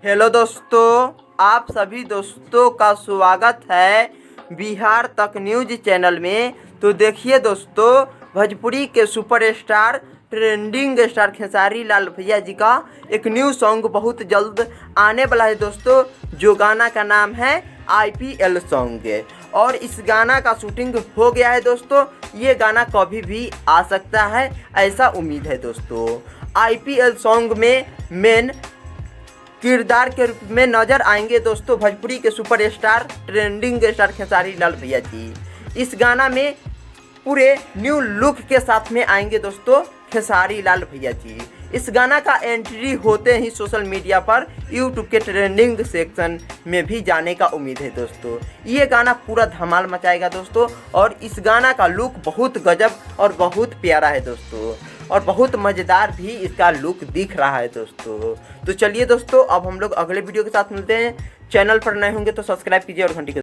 Hello दोस्तों, आप सभी दोस्तों का स्वागत है बिहार तक न्यूज चैनल में। तो देखिए दोस्तों, भोजपुरी के superstar trending star Khesari Lal भैया जी का एक न्यू सॉन्ग बहुत जल्द आने वाला है दोस्तों, जो गाना का नाम है IPL सॉन्ग। और इस गाना का शूटिंग हो गया है दोस्तों। ये गाना कभी भी आ सकता है, ऐसा उम्मीद है दोस्तों। IPL सॉन्ग में मेन किरदार के रूप में नजर आएंगे दोस्तों भोजपुरी के superstar trending star Khesari Lal भैया जी। इस गाना में पूरे न्यू लुक के साथ में आएंगे दोस्तों खेसारी लाल भैया जी। इस गाना का एंट्री होते ही सोशल मीडिया पर यूट्यूब के ट्रेंडिंग सेक्शन में भी जाने का उम्मीद है दोस्तों। ये गाना पूरा धमाल मचाएगा दोस्तों, और इस गाना का लुक बहुत गजब और बहुत प्यारा है दोस्तों, और बहुत मज़ेदार भी इसका लुक दिख रहा है दोस्तों। तो चलिए दोस्तों, अब हम लोग अगले वीडियो के साथ मिलते हैं। चैनल पर नए होंगे तो सब्सक्राइब कीजिए और घंटी